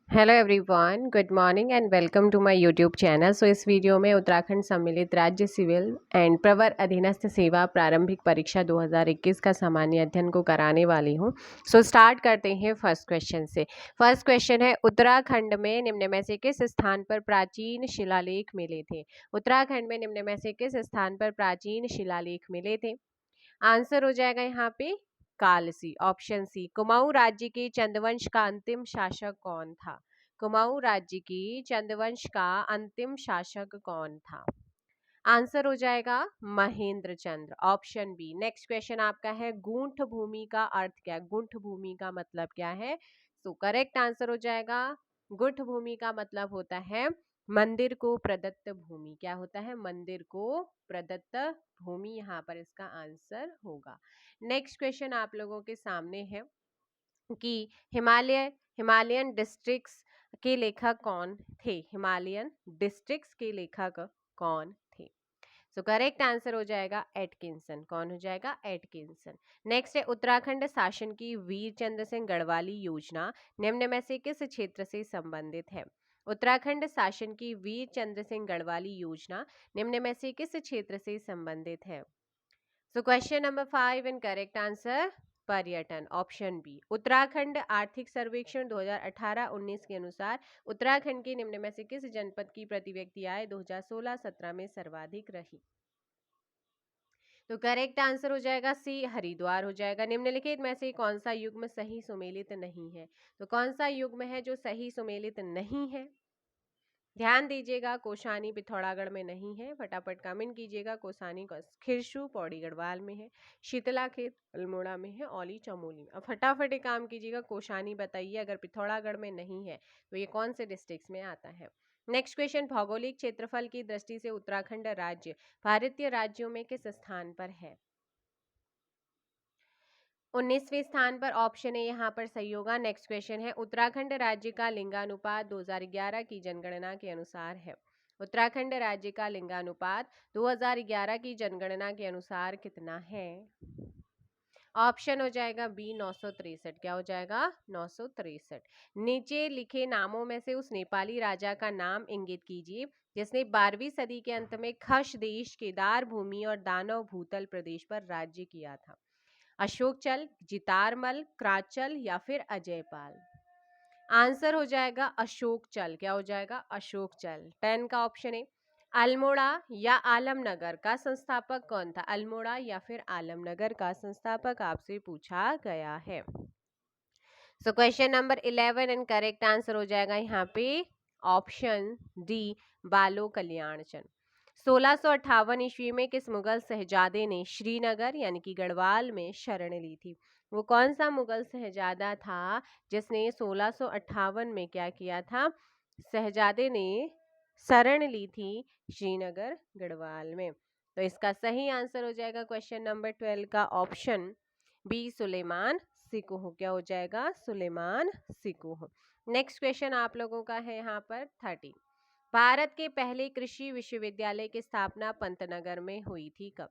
Hello everyone, good morning and welcome to my YouTube channel. इस video में उत्तराखंड सम्मिलित राज्य सिविल एंड प्रवर अधीनस्थ सेवा प्रारंभिक परीक्षा 2021 का सामान्य अध्ययन को कराने वाली हूँ। स्टार्ट करते हैं फर्स्ट क्वेश्चन से। फर्स्ट क्वेश्चन है, उत्तराखंड में निम्न में से किस स्थान पर प्राचीन शिलालेख मिले थे? उत्तराखंड में निम्न में से किस स्थान पर प्राचीन शिलालेख मिले थे? आंसर हो जाएगा यहाँ पे कालसी, ऑप्शन सी। कुमाऊं राज्य के चंदवंश का अंतिम शासक कौन था? कुमाऊं राज्य की चंदवंश का अंतिम शासक कौन था? आंसर हो जाएगा महेंद्र चंद्र, ऑप्शन बी। नेक्स्ट क्वेश्चन आपका है, गूंठ भूमि का अर्थ क्या है? गूंठ भूमि का मतलब क्या है? करेक्ट आंसर हो जाएगा, गुठ भूमि का मतलब होता है मंदिर को प्रदत्त भूमि। क्या होता है? मंदिर को प्रदत्त भूमि, यहाँ पर इसका आंसर होगा। नेक्स्ट क्वेश्चन आप लोगों के सामने है कि हिमालयन डिस्ट्रिक्ट्स के लेखक कौन थे? हिमालयन डिस्ट्रिक्ट्स के लेखक कौन थे? करेक्ट आंसर हो जाएगा एटकिंसन। कौन हो जाएगा? एटकिंसन। नेक्स्ट है, उत्तराखंड शासन की वीर चंद्र सिंह गढ़वाली योजना निम्न में से किस क्षेत्र से संबंधित है? उत्तराखंड शासन की वीर चंद्र सिंह गढ़वाली योजना निम्न में से किस क्षेत्र से संबंधित है? Question number 5 and correct answer पर्यटन, ऑप्शन बी। उत्तराखंड आर्थिक सर्वेक्षण 2018-19 के अनुसार उत्तराखंड के निम्न में से किस जनपद की प्रति व्यक्ति आय 2016-17 में सर्वाधिक रही? करेक्ट आंसर हो जाएगा सी, हरिद्वार हो जाएगा। निम्नलिखित में से कौन सा युग्म सही सुमेलित नहीं है? कौन सा युग्म है जो सही सुमेलित नहीं है? ध्यान दीजिएगा, कोसानी पिथौरागढ़ में नहीं है। फटाफट कमेंट कीजिएगा। कोसानी खिरसू पौड़ी गढ़वाल में है, शीतला खेत अल्मोड़ा में है, औली चमोली में। अब फटाफट एक काम कीजिएगा, कोसानी बताइए। अगर पिथौरागढ़ में नहीं है तो ये कौन से डिस्ट्रिक्ट्स में आता है? नेक्स्ट क्वेश्चन, भौगोलिक क्षेत्रफल की दृष्टि से उत्तराखंड राज्य भारतीय राज्यों में किस स्थान पर है? 19वें स्थान पर, ऑप्शन ए यहाँ पर सही होगा। नेक्स्ट क्वेश्चन है, उत्तराखंड राज्य का लिंगानुपात 2011 की जनगणना के अनुसार है। उत्तराखंड राज्य का लिंगानुपात 2011 की जनगणना के अनुसार कितना है? ऑप्शन हो जाएगा बी 963। क्या हो जाएगा? 963। नीचे लिखे नामों में से उस नेपाली राजा का नाम इंगित कीजिए जिसने 12वीं सदी के अंत में खश देश, केदार भूमि और दानव भूतल प्रदेश पर राज्य किया था। अशोकचल, जितारमल, क्राचल या फिर अजयपाल? आंसर हो जाएगा अशोकचल। क्या हो जाएगा? अशोकचल। 10 का ऑप्शन है। अल्मोड़ा या आलमनगर का संस्थापक कौन था? अल्मोड़ा या फिर आलमनगर का संस्थापक आपसे पूछा गया है। Question number 11 and correct answer हो जाएगा यहाँ पे ऑप्शन डी, बालो कल्याण चंद। 1658 ईस्वी में किस मुगल शहजादे ने श्रीनगर यानी कि गढ़वाल में शरण ली थी? वो कौन सा मुगल शहजादा था जिसने 1658 में क्या किया था? शहजादे ने शरण ली थी श्रीनगर गढ़वाल में। तो इसका सही आंसर हो जाएगा क्वेश्चन नंबर 12 का ऑप्शन बी, सुलेमान सिकुह। क्या हो जाएगा? सुलेमान सिकुह। नेक्स्ट क्वेश्चन आप लोगों का है यहाँ पर 13। भारत के पहले कृषि विश्वविद्यालय की स्थापना पंतनगर में हुई थी कब?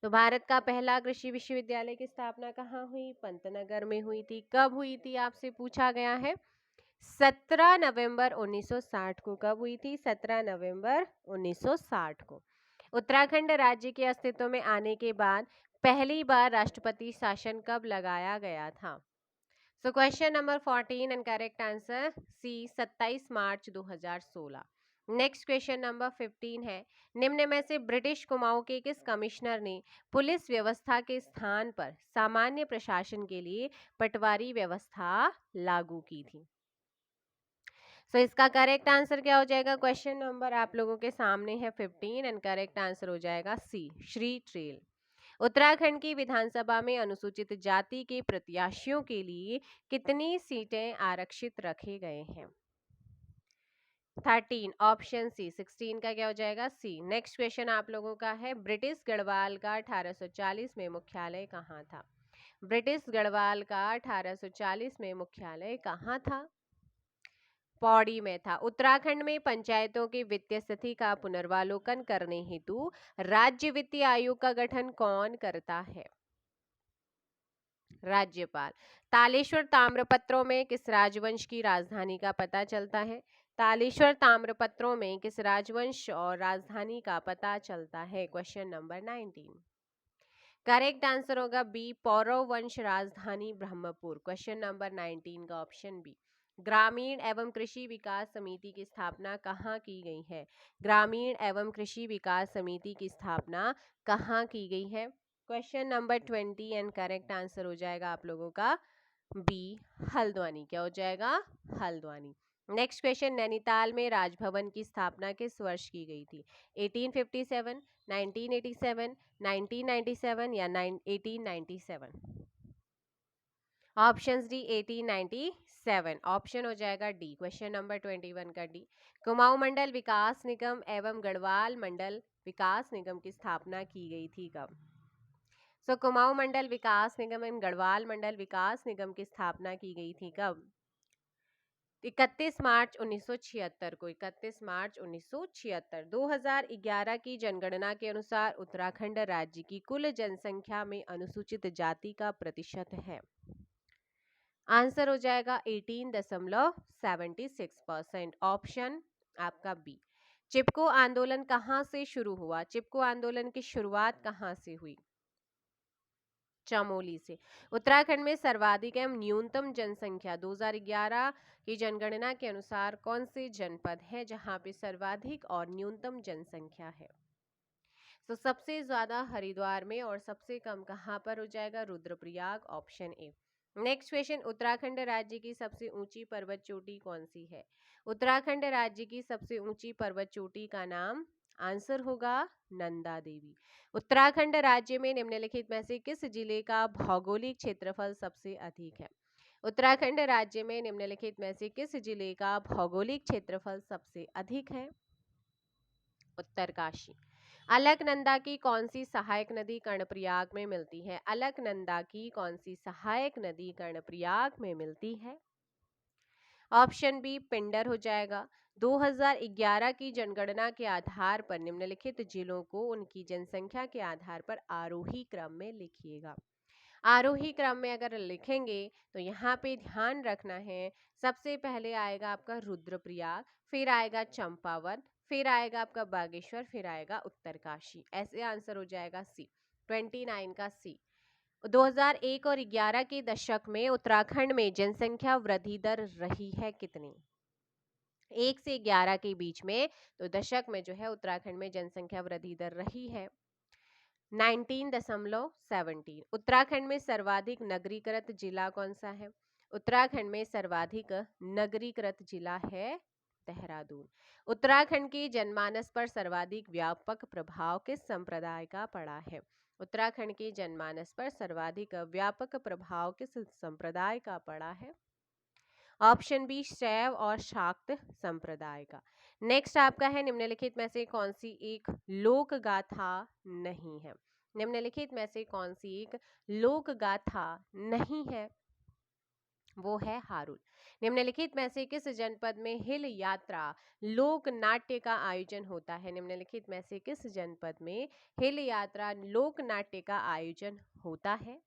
भारत का पहला कृषि विश्वविद्यालय की स्थापना कहाँ हुई? पंतनगर में हुई थी। कब हुई थी आपसे पूछा गया है? 17 नवंबर 1960 को। कब हुई थी? 17 नवंबर 1960 को। उत्तराखंड राज्य के अस्तित्व में आने के बाद पहली बार राष्ट्रपति शासन कब लगाया गया था? Question number 14 and correct answer C, 27 March 2016। Next question number 15 है, निम्न में से ब्रिटिश कुमाऊं के किस कमिश्नर ने पुलिस व्यवस्था के स्थान पर सामान्य प्रशासन के लिए पटवारी व्यवस्था लागू की थी? इसका करेक्ट आंसर क्या हो जाएगा? क्वेश्चन नंबर आप लोगों के सामने है 15 एंड करेक्ट आंसर हो जाएगा सी, श्री ट्रेल। उत्तराखंड की विधानसभा में अनुसूचित जाति के प्रत्याशियों के लिए कितनी सीटें आरक्षित रखे गए हैं? 13, ऑप्शन सी। 16 का क्या हो जाएगा? सी। नेक्स्ट क्वेश्चन आप लोगों का है, ब्रिटिश गढ़वाल का 1840 में मुख्यालय कहाँ था? ब्रिटिश गढ़वाल का 1840 में मुख्यालय कहाँ था? पौड़ी में था। उत्तराखंड में पंचायतों की वित्तीय स्थिति का पुनर्वालोकन करने हेतु राज्य वित्तीय आयोग का गठन कौन करता है? राज्यपाल। तालेश्वर ताम्रपत्रों में किस राजवंश की राजधानी का पता चलता है? तालेश्वर ताम्रपत्रों में किस राजवंश और राजधानी का पता चलता है? Question number 19। करेक्ट आंसर होगा बी, पौरव वंश राजधानी ब्रह्मपुर। क्वेश्चन नंबर 19 का ऑप्शन बी। ग्रामीण एवं कृषि विकास समिति की स्थापना कहाँ की गई है? ग्रामीण एवं कृषि विकास समिति की स्थापना कहाँ की गई है? Question number 20 and correct answer हो जाएगा आप लोगों का बी, हल्द्वानी। क्या हो जाएगा? हल्द्वानी। नेक्स्ट क्वेश्चन, नैनीताल में राजभवन की स्थापना किस वर्ष की गई थी? 1857, 1987, 1997 या 1897? Options D, 1897। ऑप्शन हो जाएगा डी, क्वेश्चन नंबर 21 का डी। कुमाऊं मंडल विकास निगम एवं गढ़वाल मंडल विकास निगम की स्थापना की गई थी कब? कुमाऊं मंडल विकास निगम एवं गढ़वाल मंडल विकास निगम की स्थापना की गई थी कब? 31 मार्च 1976 को। 31 मार्च 1976। 2011 की जनगणना के अनुसार उत्तराखंड राज्य की कुल जनसंख्या में अनुसूचित जाति का प्रतिशत है? आंसर हो जाएगा 18.76%। ऑप्शन आपका बी। चिपको आंदोलन कहां से शुरू हुआ? चिपको आंदोलन की शुरुआत कहां से हुई? चमोली से। उत्तराखंड में सर्वाधिक एवं न्यूनतम जनसंख्या 2011 की जनगणना के अनुसार कौन से जनपद है जहां पे सर्वाधिक और न्यूनतम जनसंख्या है? तो सबसे ज्यादा हरिद्वार में और सबसे कम कहां पर हो जाएगा? Rudraprayag. Option A. Next question, Uttarakhand राज्य की सबसे ऊंची पर्वत चोटी कौन सी है? उत्तराखंड राज्य की सबसे ऊंची पर्वत चोटी का नाम? आंसर होगा नंदा देवी। उत्तराखंड राज्य में निम्नलिखित में से किस जिले का भौगोलिक क्षेत्रफल सबसे अधिक है? उत्तराखंड राज्य में निम्नलिखित में से किस जिले का भौगोलिक क्षेत्रफल सबसे अधिक है? उत्तरकाशी। अलकनंदा की कौन सी सहायक नदी कर्णप्रयाग में मिलती है? अलकनंदा की कौन सी सहायक नदी कर्णप्रयाग में मिलती है? ऑप्शन बी, पिंडर हो जाएगा। 2011 की जनगणना के आधार पर निम्नलिखित जिलों को उनकी जनसंख्या के आधार पर आरोही क्रम में लिखिएगा। आरोही क्रम में अगर लिखेंगे तो यहाँ पे ध्यान रखना है, सबसे पहले आएगा आपका रुद्रप्रयाग, फिर आएगा चंपावत, फिर आएगा आपका बागेश्वर, फिर आएगा उत्तरकाशी। ऐसे आंसर हो जाएगा सी, 29 का सी। 2001 और 11 के दशक में उत्तराखंड में जनसंख्या वृद्धि दर रही है कितनी? 1 से 11 के बीच में तो दशक में जो है उत्तराखंड में जनसंख्या वृद्धि दर रही है 19.17। उत्तराखंड में सर्वाधिक नगरीकृत जिला कौन सा है? उत्तराखंड में सर्वाधिक नगरीकृत जिला है देहरादून। उत्तराखंड के जनमानस पर सर्वाधिक व्यापक प्रभाव किस संप्रदाय का पड़ा है? उत्तराखंड के जनमानस पर सर्वाधिक व्यापक प्रभाव किस संप्रदाय का पड़ा है? ऑप्शन बी, शैव और शाक्त संप्रदाय का। नेक्स्ट आपका है, निम्नलिखित में से कौन सी एक लोक गाथा नहीं है? निम्नलिखित में से कौन सी एक लोक गाथा नहीं है? वो है हारुल। निम्नलिखित में से किस जनपद में हिल यात्रा लोक नाट्य का आयोजन होता है? निम्नलिखित में से किस जनपद में हिल यात्रा लोक नाट्य का आयोजन होता है?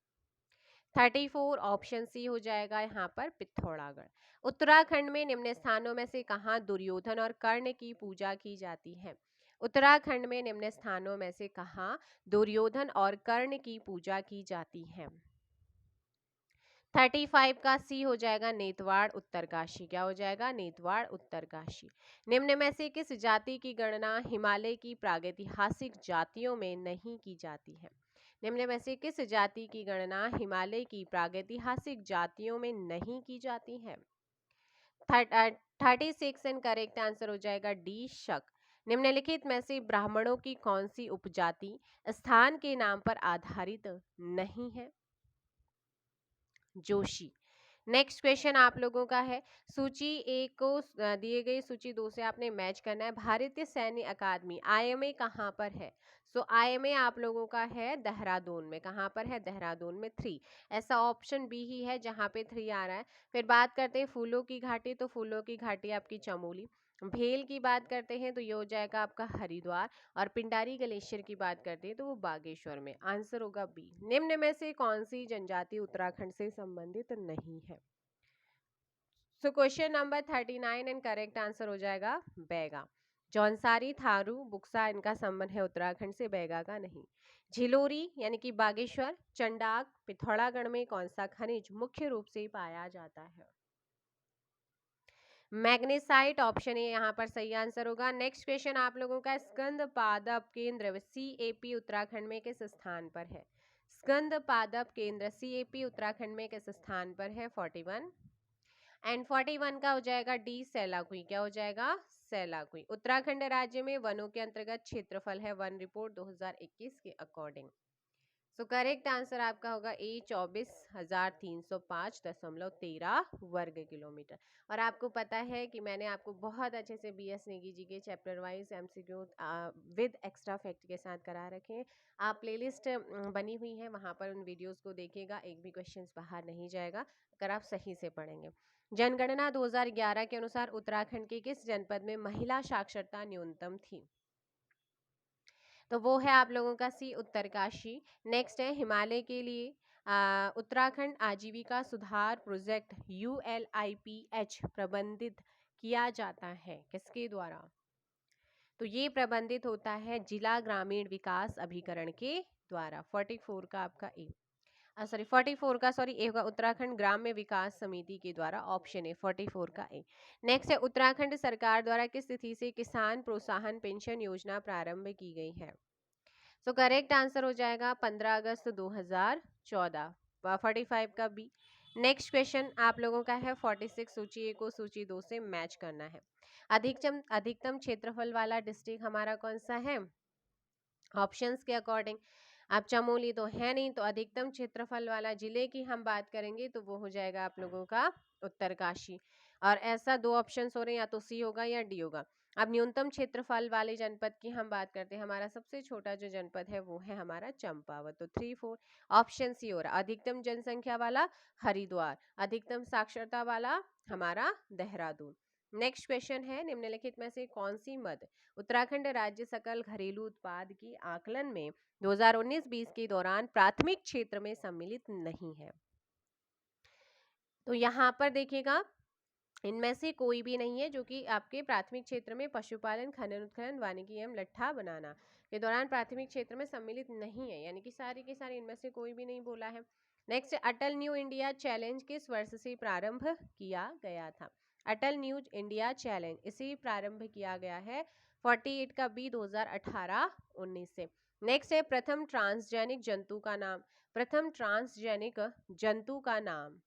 34 ऑप्शन सी हो जाएगा यहाँ पर पिथौरागढ़। उत्तराखंड में निम्न स्थानों में से कहाँ दुर्योधन और कर्ण की पूजा की जाती है? उत्तराखंड में निम्न स्थानों में से कहाँ दुर्योधन और कर्ण की पूजा की जाती है? 35 का सी हो जाएगा नेतवाड़ उत्तरकाशी। क्या हो जाएगा? नेतवाड़ उत्तरकाशी। निम्न में से किस जाति की गणना हिमालय की प्रागैतिहासिक जातियों में नहीं की जाती है? निम्न में से किस जाति की गणना हिमालय की प्रागैतिहासिक जातियों में नहीं की जाती है? 36 एंड करेक्ट आंसर हो जाएगा डी, शक। निम्नलिखित में से ब्राह्मणों की कौन सी उपजाति स्थान के नाम पर आधारित नहीं है? जोशी। नेक्स्ट क्वेश्चन आप लोगों का है, सूची एक को दिए गई सूची 2 से आपने मैच करना है। भारतीय सैन्य अकादमी आईएमए कहाँ पर है? आईएमए आप लोगों का है देहरादून में। कहाँ पर है? देहरादून में 3। ऐसा ऑप्शन बी ही है जहाँ पे 3 आ रहा है। फिर बात करते हैं फूलों की घाटी, तो फूलों की घाटी आपकी चमोली। भेल की बात करते हैं तो ये हो जाएगा आपका हरिद्वार, और पिंडारी ग्लेशियर की बात करते हैं तो वो बागेश्वर में। आंसर होगा बी। निम्न में से कौन सी जनजाति उत्तराखंड से संबंधित नहीं है? So question number 39 and correct answer हो जाएगा बैगा। जौनसारी, थारू, बुक्सा, इनका संबंध है उत्तराखंड से, बैगा का नहीं। झिलोरी यानी कि बागेश्वर, चंडाक, पिथौरागढ़ में कौन सा खनिज मुख्य रूप से पाया जाता है? मैग्नेसाइट, ऑप्शन ए यहाँ पर सही आंसर होगा। नेक्स्ट क्वेश्चन आप लोगों का, स्कंद पादप केंद्र CAP उत्तराखंड में किस स्थान पर है? स्कंद पादप केंद्र CAP उत्तराखंड में किस स्थान पर है? 41 एंड 41 का हो जाएगा डी, सैलाकुई। क्या हो जाएगा? सैलाकुई। उत्तराखंड राज्य में वनों के अंतर्गत क्षेत्रफल है वन रिपोर्ट 2021 के अकॉर्डिंग। सो करेक्ट आंसर आपका होगा ए, 24,305.13 वर्ग किलोमीटर। और आपको पता है कि मैंने आपको बहुत अच्छे से BS नेगी जी के chapter wise MCQ with extra fact के साथ करा रखे हैं। आप प्लेलिस्ट बनी हुई है, वहाँ पर उन वीडियोस को देखिएगा, एक भी क्वेश्चंस बाहर नहीं जाएगा अगर आप सही से पढ़ेंगे। जनगणना 2011 के अनुसार उत्तराखंड के किस जनपद में महिला साक्षरता न्यूनतम थी? तो वो है आप लोगों का सी, उत्तरकाशी। नेक्स्ट है हिमालय के लिए उत्तराखंड आजीविका सुधार प्रोजेक्ट ULIPH प्रबंधित किया जाता है किसके द्वारा? तो ये प्रबंधित होता है जिला ग्रामीण विकास अभिकरण के द्वारा। 44 का आपका ए, सॉरी 44 का, सॉरी ए होगा उत्तराखंड ग्राम्य विकास समिति के द्वारा। ऑप्शन ए 44 का ए। नेक्स्ट है उत्तराखंड सरकार द्वारा किस तिथि से किसान प्रोत्साहन पेंशन योजना प्रारंभ की गई है? सो करेक्ट आंसर हो जाएगा 15 अगस्त 2014, 45 का बी। नेक्स्ट क्वेश्चन आप लोगों का है 46, सूची ए को सूची 2 से मैच करना है। अधिकतम क्षेत्रफल वाला डिस्ट्रिक्ट हमारा कौन सा है? ऑप्शंस के अकॉर्डिंग, आप चमोली तो है नहीं, तो अधिकतम क्षेत्रफल वाला जिले की हम बात करेंगे तो वो हो जाएगा आप लोगों का उत्तरकाशी। और ऐसा दो ऑप्शंस हो रहे हैं, या तो सी होगा या डी होगा। अब न्यूनतम क्षेत्रफल वाले जनपद की हम बात करते हैं, हमारा सबसे छोटा जो जनपद है वो है हमारा चंपावत। तो 3 4 ऑप्शन सी हो रहा। अधिकतम जनसंख्या वाला हरिद्वार, अधिकतम साक्षरता वाला हमारा देहरादून। नेक्स्ट क्वेश्चन है, निम्नलिखित में से कौन सी मद उत्तराखंड राज्य सकल घरेलू उत्पाद की आकलन में 2019-20 के दौरान प्राथमिक क्षेत्र में सम्मिलित नहीं है? तो यहाँ पर देखिएगा, इनमें से कोई भी नहीं है जो कि आपके प्राथमिक क्षेत्र में पशुपालन, खनन उत्खनन, वानिकी एवं लट्ठा बनाना के दौरान प्राथमिक क्षेत्र में सम्मिलित नहीं है, यानी कि सारी की सारी इनमें से कोई भी नहीं बोला है। नेक्स्ट, अटल न्यू इंडिया चैलेंज किस वर्ष से प्रारंभ किया गया था? अटल न्यू इंडिया चैलेंज इसी प्रारंभ किया गया है 48 का बी, 2018-19 से। नेक्स्ट है प्रथम ट्रांसजेनिक जंतु का नाम। प्रथम ट्रांसजेनिक जंतु का नाम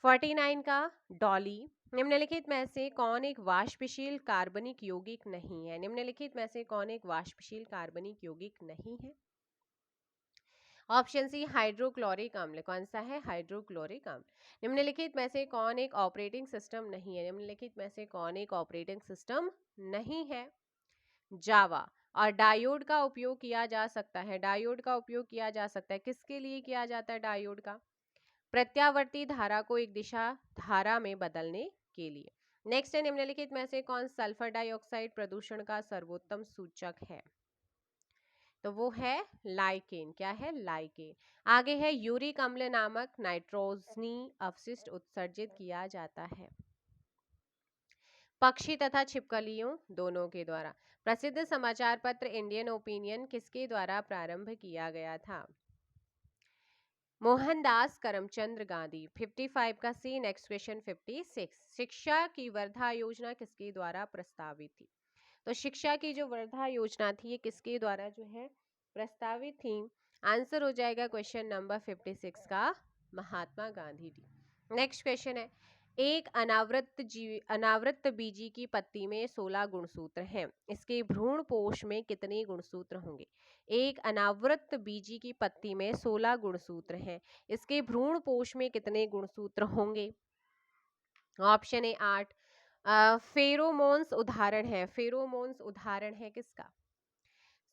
49 का डॉली। निम्नलिखित में से कौन एक वाष्पशील कार्बनिक यौगिक नहीं है? निम्नलिखित में से कौन एक वाष्पशील कार्बनिक यौगिक नहीं है? ऑप्शन सी हाइड्रोक्लोरिक अम्ल। कौन सा है? हाइड्रोक्लोरिक अम्ल। निम्नलिखित में से कौन एक ऑपरेटिंग सिस्टम नहीं है? निम्नलिखित में से कौन एक ऑपरेटिंग सिस्टम नहीं है? जावा। और डायोड का उपयोग किया जा सकता है, डायोड का उपयोग किया जा सकता है, किसके लिए किया जाता है डायोड का? प्रत्यावर्ती धारा को एक दिशा धारा में बदलने के लिए। नेक्स्ट है, निम्नलिखित में से कौन सल्फर डाइऑक्साइड प्रदूषण का सर्वोत्तम सूचक है? तो वो है लाइकेन। क्या है? लाइकेन। आगे है यूरिक अम्ल नामक नाइट्रोजनी अपशिष्ट उत्सर्जित किया जाता है पक्षी तथा छिपकलियों दोनों के द्वारा। प्रसिद्ध समाचार पत्र इंडियन ओपिनियन किसके द्वारा प्रारंभ किया गया था? मोहनदास करमचंद गांधी। 55 का सी। नेक्स्ट क्वेश्चन 56, शिक्षा की वर्धा योजना किसके द्वारा प्रस्तावित थी? तो शिक्षा की जो वर्धा योजना थी ये किसके द्वारा जो है प्रस्तावित थी? आंसर हो जाएगा क्वेश्चन नंबर 56 का महात्मा गांधी जी। नेक्स्ट क्वेश्चन है, एक अनावृत बीजी की पत्ती में 16 गुणसूत्र हैं, इसके भ्रूण पोष में कितने गुणसूत्र होंगे? एक अनावृत बीजी की पत्ती में 16 गुणसूत्र हैं, इसके भ्रूण पोष में कितने गुणसूत्र होंगे? Option A 8। फेरोमोन्स उदाहरण है, फेरोमोन्स उदाहरण है किसका?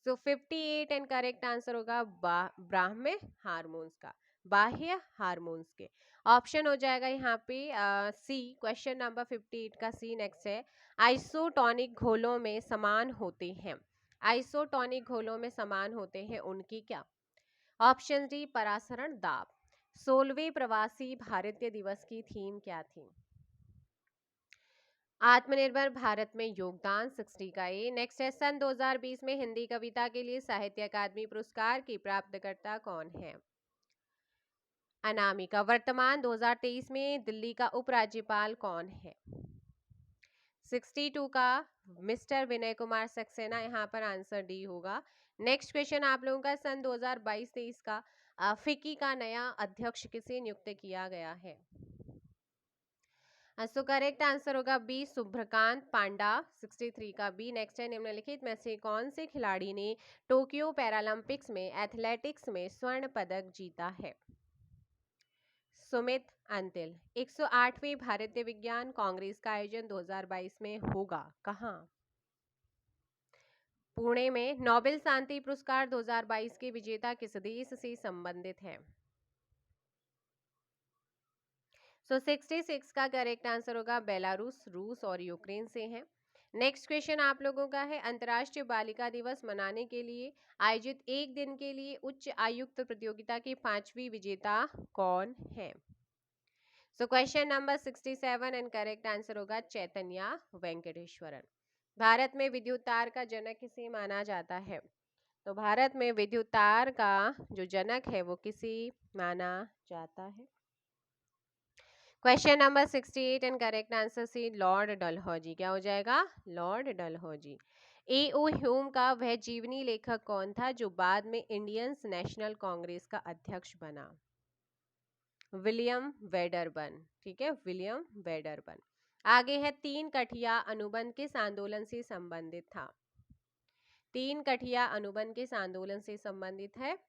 सो 58 एंड करेक्ट आंसर होगा ब्राह्म्य हार्मोन्स का, बाह्य हार्मोन्स के। ऑप्शन हो जाएगा यहाँ पे सी, क्वेश्चन नंबर 58 का सी नेक्स्ट है। आइसोटोनिक घोलों में समान होते हैं, आइसोटोनिक घोलों में समान होते हैं उनकी क्या? ऑप्शन डी, परासरण दाब। 16वें प्रवासी भारतीय दिवस की थीम क्या थी? आत्मनिर्भर भारत में योगदान 60 का ए। नेक्स्ट है, सन 2020 में हिंदी कविता के लिए साहित्य अकादमी पुरस्कार की प्राप्तकर्ता कौन है? अनामिका। वर्तमान 2023 में दिल्ली का उपराज्यपाल कौन है? 62 का मिस्टर विनय कुमार सक्सेना, यहाँ पर आंसर डी होगा। नेक्स्ट क्वेश्चन आप लोगों का, सन 2022-23 का फिक्की का नया अध्यक्ष किसे नियुक्त किया गया है? सो करेक्ट आंसर होगा बी, शुभ्रकांत पांडा। 63 का बी। नेक्स्ट है, निम्नलिखित में से कौन से खिलाड़ी ने टोक्यो पैरालंपिक्स में एथलेटिक्स में स्वर्ण पदक जीता है? सुमित अंतिल। 108वीं भारतीय विज्ञान कांग्रेस का आयोजन 2022 में होगा कहाँ? पुणे में। नोबेल शांति पुरस्कार 2022 के विजेता किस देश से संबंधित है? सो 66 का करेक्ट आंसर होगा बेलारूस, रूस और यूक्रेन से है। नेक्स्ट क्वेश्चन आप लोगों का है, अंतर्राष्ट्रीय बालिका दिवस मनाने के लिए आयोजित एक दिन के लिए उच्च आयुक्त प्रतियोगिता की 5वीं विजेता कौन है? So question number 67 and correct answer होगा चैतन्या वेंकटेश्वरन। भारत में विद्युत तार का जनक किसे माना जाता है? तो भारत में विद्युत तार का जो जनक है वो किसे माना जाता है? Question number 68 and correct answer C, lord Dalhousie. क्या हो जाएगा? लॉर्ड डलहौजी। ए.ओ. ह्यूम का वह जीवनी लेखक कौन था जो बाद में इंडियन नेशनल कांग्रेस का अध्यक्ष बना? William Wedderburn. ठीक है, विलियम वेडरबर्न। आगे है, तीन कठिया अनुबंध किस आंदोलन से संबंधित था? तीन कठिया अनुबंध किस आंदोलन से संबंधित है?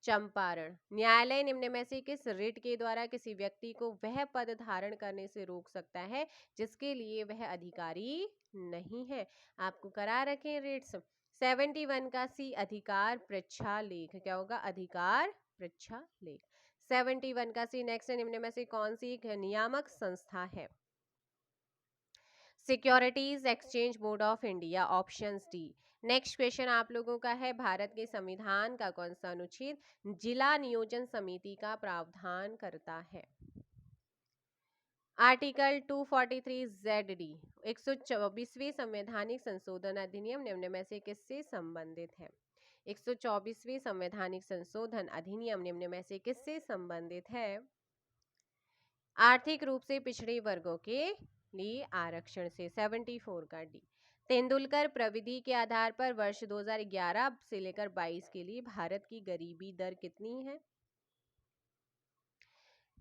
चंपारण। न्यायालय निम्न में से किस रिट के द्वारा किसी व्यक्ति को वह पद धारण करने से रोक सकता है जिसके लिए वह अधिकारी नहीं है? आपको करा रखे रिट्स। 71 का सी, अधिकार पृच्छा लेख। क्या होगा? अधिकार पृच्छा लेख। 71 का सी। नेक्स्ट, निम्न में से कौन सी एक नियामक संस्था है? Securities exchange board of India. Options D. Next question आप लोगों का है, भारत के संविधान का कौन सा अनुच्छेद जिला नियोजन समिति का प्रावधान करता है? Article 243 ZD। 124वें संवैधानिक संशोधन अधिनियम निम्न में से किससे संबंधित है? 124वें संवैधानिक संशोधन अधिनियम निम्न में से किससे संबंधित है? आर्थिक रूप से पिछड़े वर्गों के लिए आरक्षण से। 74 का डी। तेंदुलकर प्रविधि के आधार पर वर्ष 2011 से लेकर 22 के लिए भारत की गरीबी दर कितनी है?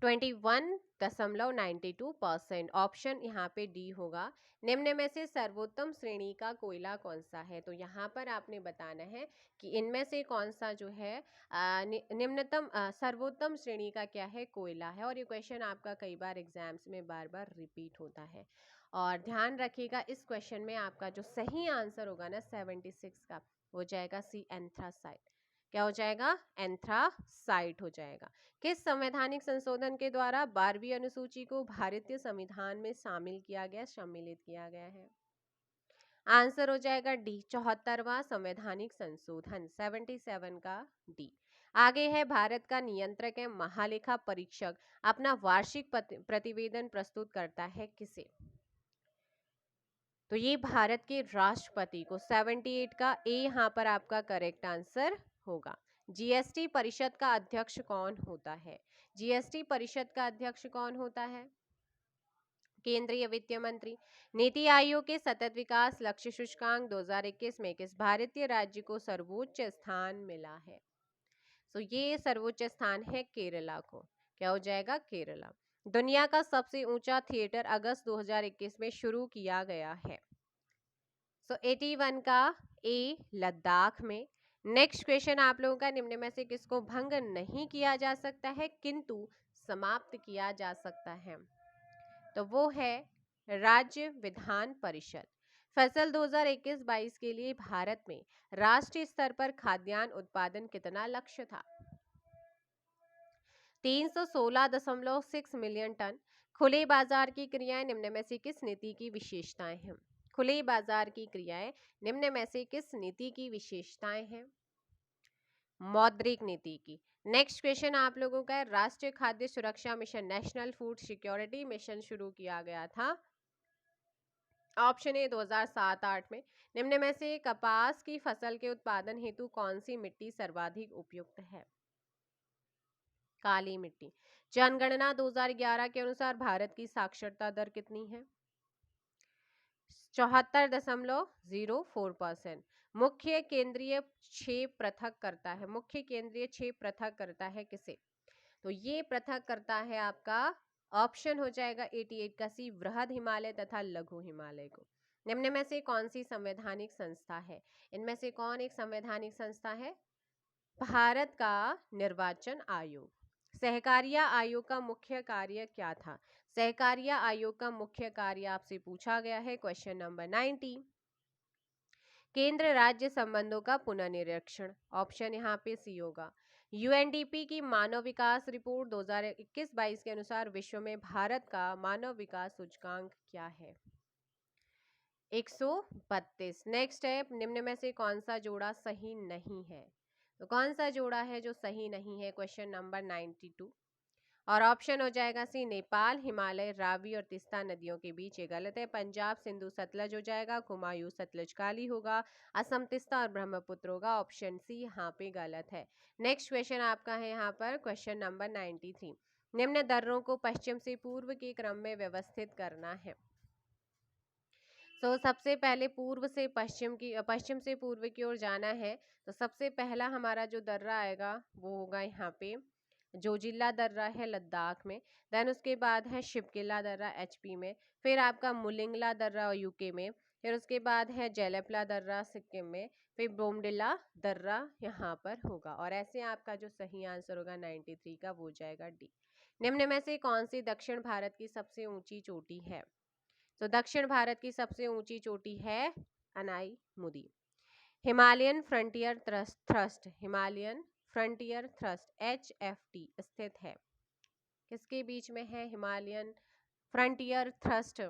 21.92%। ऑप्शन यहाँ पे डी होगा। निम्न में से सर्वोत्तम श्रेणी का कोयला कौन सा है? तो यहाँ पर आपने बताना है कि इनमें से कौन सा जो है निम्नतम सर्वोत्तम श्रेणी का क्या है? कोयला है। और ये क्वेश्चन आपका कई बार एग्जाम्स में बार बार रिपीट होता है। और ध्यान रखिएगा, इस क्वेश्चन में आपका जो सही आंसर होगा ना 76 का, हो जाएगा सी, एंथ्रासाइट। क्या हो जाएगा? एंथ्रासाइट हो जाएगा। किस संवैधानिक संशोधन के द्वारा 12वीं अनुसूची को भारतीय संविधान में सम्मिलित किया गया है? आंसर हो जाएगा डी, 74वां संवैधानिक संशोधन। 77 का डी। आगे है, भारत का नियंत्रक है महालेखा परीक्षक अपना वार्षिक प्रतिवेदन प्रस्तुत करता है किसे? तो ये भारत के राष्ट्रपति को। 78 का ए यहाँ पर आपका करेक्ट आंसर होगा। जीएसटी परिषद का अध्यक्ष कौन होता है? जीएसटी परिषद का अध्यक्ष कौन होता है? केंद्रीय वित्त मंत्री। नीति आयोग के सतत विकास लक्ष्य सूचकांक 2021 में किस भारतीय राज्य को सर्वोच्च स्थान मिला है? तो ये सर्वोच्च स्थान है केरला को। क्या हो जाएगा? केरला। दुनिया का सबसे ऊंचा थिएटर अगस्त 2021 में शुरू किया गया है। सो 81 का ए, लद्दाख में। नेक्स्ट क्वेश्चन आप लोगों का, निम्न में से किसको भंग नहीं किया जा सकता है किंतु समाप्त किया जा सकता है? तो वो है राज्य विधान परिषद। फसल 2021-22 के लिए भारत में राष्ट्रीय स्तर पर खाद्यान्न उत्पादन कितना लक्ष्य था? 316.6 मिलियन टन। खुले बाजार की क्रियाएं निम्न में से किस नीति की विशेषताएं हैं? खुले बाजार की क्रियाएं निम्न में से किस नीति की विशेषताएं हैं? मौद्रिक नीति की। नेक्स्ट क्वेश्चन आप लोगों का है, राष्ट्रीय खाद्य सुरक्षा mission national food security mission शुरू किया गया था। ऑप्शन ए 2007-8 में। निम्न में से कपास की फसल के उत्पादन हेतु कौन सी मिट्टी सर्वाधिक उपयुक्त है? काली मिट्टी। जनगणना 2011 के अनुसार भारत की साक्षरता दर कितनी है? 74.04%। मुख्य केंद्रीय क्षेप पृथक करता है, मुख्य केंद्रीय क्षेप पृथक करता है किसे? तो ये पृथक करता है आपका ऑप्शन हो जाएगा 88 का सी, वृहद हिमालय तथा लघु हिमालय को। निम्न में से कौन सी संवैधानिक संस्था है? इनमें से कौन एक संवैधानिक संस्था है? भारत का निर्वाचन आयोग। सहकारिता आयोग का मुख्य कार्य क्या था? सहकारिता आयोग का मुख्य कार्य आपसे पूछा गया है क्वेश्चन नंबर 90। केंद्र राज्य संबंधों का पुनर्निरीक्षण, ऑप्शन यहाँ पे सी होगा। यूएनडीपी की मानव विकास रिपोर्ट 2021-22 के अनुसार विश्व में भारत का मानव विकास सूचकांक क्या है? 132। नेक्स्ट है, निम्न में से कौन सा जोड़ा सही नहीं है? तो कौन सा जोड़ा है जो सही नहीं है? Question number 92। और ऑप्शन हो जाएगा सी, नेपाल हिमालय रावी और तीस्ता नदियों के बीच। ये गलत है। पंजाब सिंधु सतलज हो जाएगा, कुमायूं सतलज काली होगा, असम तीस्ता और ब्रह्मपुत्र होगा। ऑप्शन सी यहाँ पे गलत है। नेक्स्ट क्वेश्चन आपका है यहाँ पर क्वेश्चन नंबर 93। निम्न दर्रों को पश्चिम से पूर्व के क्रम में व्यवस्थित करना है। तो सबसे पहले पूर्व से पश्चिम से पूर्व की ओर जाना है। तो सबसे पहला हमारा जो दर्रा आएगा वो होगा यहाँ पे जोजिला दर्रा है लद्दाख में। देन उसके बाद है शिपकिला दर्रा एचपी में। फिर आपका मुलिंगला दर्रा यूके में। फिर उसके बाद है जेलेपला दर्रा सिक्किम में। फिर बोमडिला दर्रा यहाँ पर होगा। और ऐसे आपका जो सही आंसर होगा 93 का वो जाएगा डी। निम्न में से कौन सी दक्षिण भारत की सबसे ऊंची चोटी है? तो दक्षिण भारत की सबसे ऊंची चोटी है अनाई मुदी। Himalayan frontier thrust, Himalayan frontier thrust HFT स्थित है किसके बीच में है? हिमालयन फ्रंटियर थ्रस्ट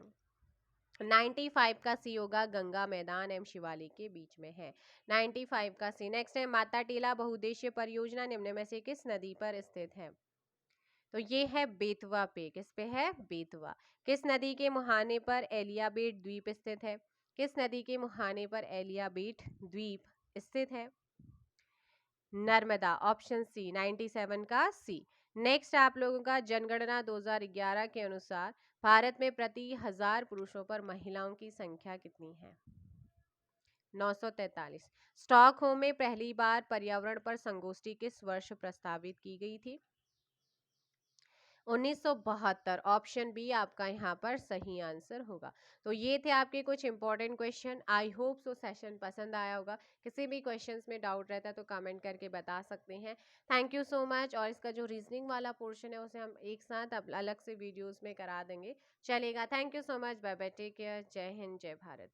95 का सी होगा, गंगा मैदान एवं शिवालिक के बीच में है। 95 का सी। नेक्स्ट है, माता टीला बहुउद्देशीय परियोजना निम्न में से किस नदी पर स्थित है? तो ये है बेतवा पे। किस पे है? बेतवा। किस नदी के मुहाने पर एलियाबेट द्वीप स्थित है? किस नदी के मुहाने पर एलियाबेट द्वीप स्थित है? नर्मदा। ऑप्शन सी 97 का सी। नेक्स्ट आप लोगों का जनगणना 2011 के अनुसार भारत में प्रति 1000 पुरुषों पर महिलाओं की संख्या कितनी है? 943। स्टॉकहोम में पहली बार पर्यावरण पर संगोष्ठी किस वर्ष प्रस्तावित की गई थी? 1972। ऑप्शन बी आपका यहाँ पर सही आंसर होगा। तो ये थे आपके कुछ important question. I hope so session पसंद आया होगा। किसी भी क्वेश्चंस में डाउट रहता है तो कमेंट करके बता सकते हैं। Thank you so much. और इसका जो रीजनिंग वाला पोर्शन है उसे हम एक साथ अलग से वीडियोस में करा देंगे, चलेगा। Thank you so much. Bye bye, take care. जय हिंद, जय भारत।